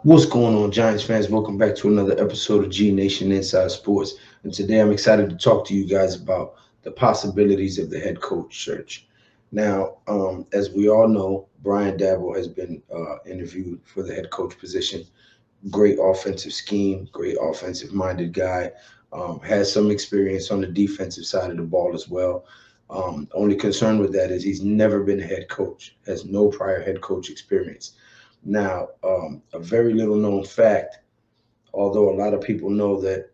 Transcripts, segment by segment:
What's going on, Giants fans? Welcome back to another episode of G Nation Inside Sports. And today I'm excited to talk to you guys about the possibilities of the head coach search. Now, as we all know, Brian Daboll has been interviewed for the head coach position. Great offensive scheme, great offensive minded guy. Has some experience on the defensive side of the ball as well. Only concern with that is he's never been a head coach, has no prior head coach experience. Now, a very little known fact, although a lot of people know that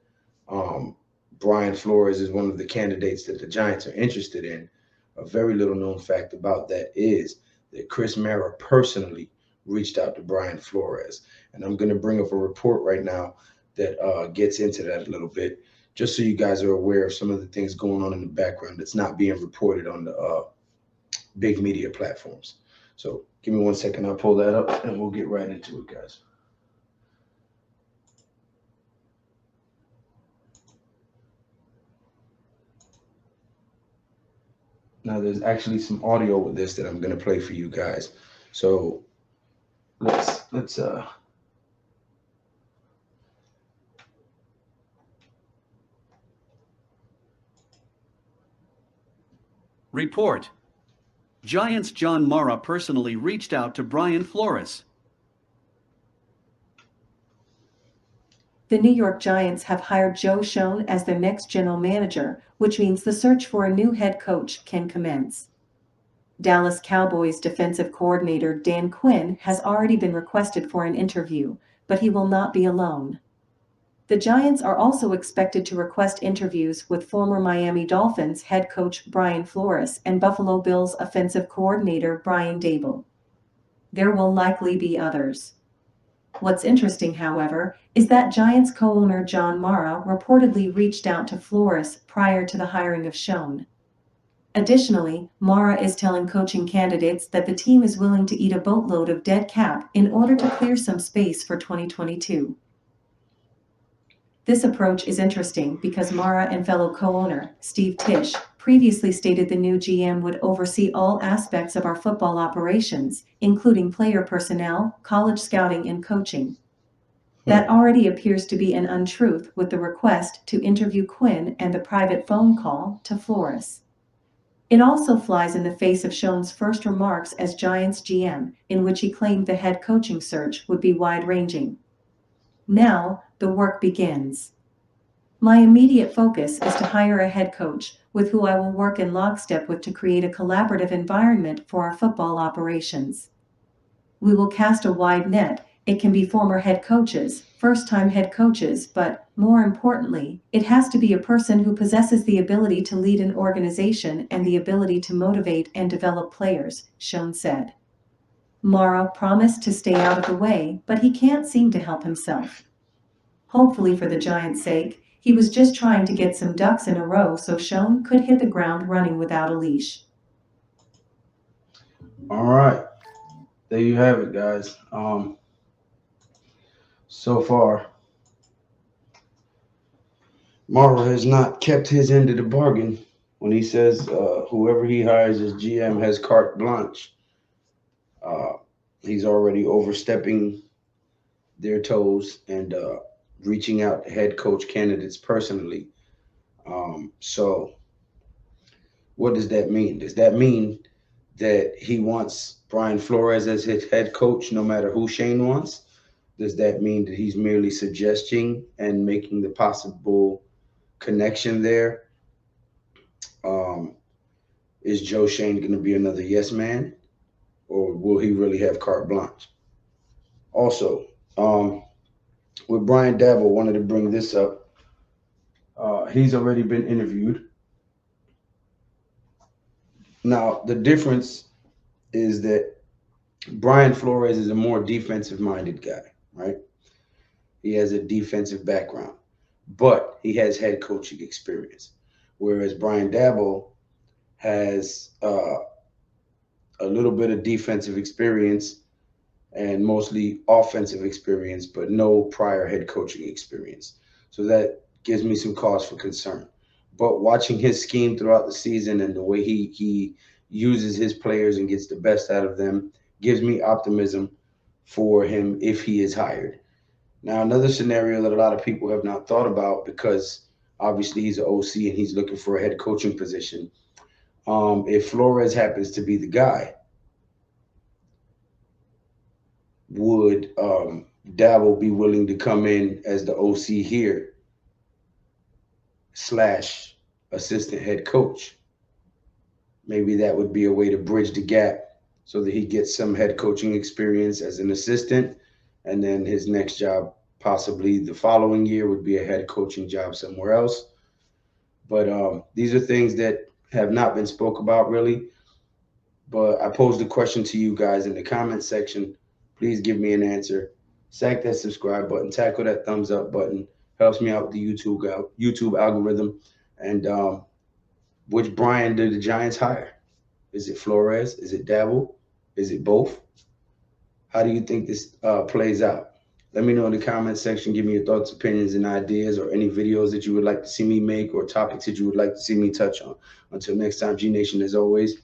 um, Brian Flores is one of the candidates that the Giants are interested in, a very little known fact about that is that Chris Mara personally reached out to Brian Flores. And I'm going to bring up a report right now that gets into that a little bit, just so you guys are aware of some of the things going on in the background that's not being reported on the big media platforms. So give me 1 second. I'll pull that up and we'll get right into it, guys. Now, there's actually some audio with this that I'm going to play for you guys. So let's. Report. Giants' John Mara personally reached out to Brian Flores. The New York Giants have hired Joe Schoen as their next general manager, which means the search for a new head coach can commence. Dallas Cowboys defensive coordinator Dan Quinn has already been requested for an interview, but he will not be alone. The Giants are also expected to request interviews with former Miami Dolphins head coach Brian Flores and Buffalo Bills offensive coordinator Brian Daboll. There will likely be others. What's interesting, however, is that Giants co-owner John Mara reportedly reached out to Flores prior to the hiring of Schoen. Additionally, Mara is telling coaching candidates that the team is willing to eat a boatload of dead cap in order to clear some space for 2022. This approach is interesting because Mara and fellow co-owner, Steve Tisch, previously stated the new GM would oversee all aspects of our football operations, including player personnel, college scouting, and coaching. Hmm. That already appears to be an untruth with the request to interview Quinn and the private phone call to Flores. It also flies in the face of Schoen's first remarks as Giants GM, in which he claimed the head coaching search would be wide-ranging. Now, the work begins. My immediate focus is to hire a head coach, with who I will work in lockstep with to create a collaborative environment for our football operations. We will cast a wide net. It can be former head coaches, first time head coaches, but, more importantly, it has to be a person who possesses the ability to lead an organization and the ability to motivate and develop players, Schoen said. Mara promised to stay out of the way, but he can't seem to help himself. Hopefully, for the Giants' sake, he was just trying to get some ducks in a row so Schoen could hit the ground running without a leash. All right, there you have it, guys. So far, Mara has not kept his end of the bargain when he says whoever he hires as GM has carte blanche. Uh, he's already overstepping their toes and reaching out to head coach candidates personally. So, what does that mean? Does that mean that he wants Brian Flores as his head coach no matter who Shane wants? Does that mean that he's merely suggesting and making the possible connection there? Um, is Joe Shane going to be another yes man, or will he really have carte blanche? Also, with Brian Daboll, wanted to bring this up. He's already been interviewed. Now, the difference is that Brian Flores is a more defensive minded guy, right? He has a defensive background, but he has head coaching experience. Whereas Brian Daboll has a little bit of defensive experience and mostly offensive experience, but no prior head coaching experience. So that gives me some cause for concern. But watching his scheme throughout the season and the way he uses his players and gets the best out of them gives me optimism for him if he is hired. Now, another scenario that a lot of people have not thought about, because obviously he's an OC and he's looking for a head coaching position. If Flores happens to be the guy, would Daboll be willing to come in as the OC here slash assistant head coach? Maybe that would be a way to bridge the gap so that he gets some head coaching experience as an assistant, and then his next job, possibly the following year, would be a head coaching job somewhere else. But these are things that have not been spoke about really. But I posed a question to you guys in the comment section. Please give me an answer. Sack that subscribe button, tackle that thumbs up button. Helps me out with the YouTube algorithm. And which Brian did the Giants hire? Is it Flores? Is it Daboll? Is it both? How do you think this plays out? Let me know in the comment section. Give me your thoughts, opinions, and ideas, or any videos that you would like to see me make, or topics that you would like to see me touch on. Until next time, G Nation, as always,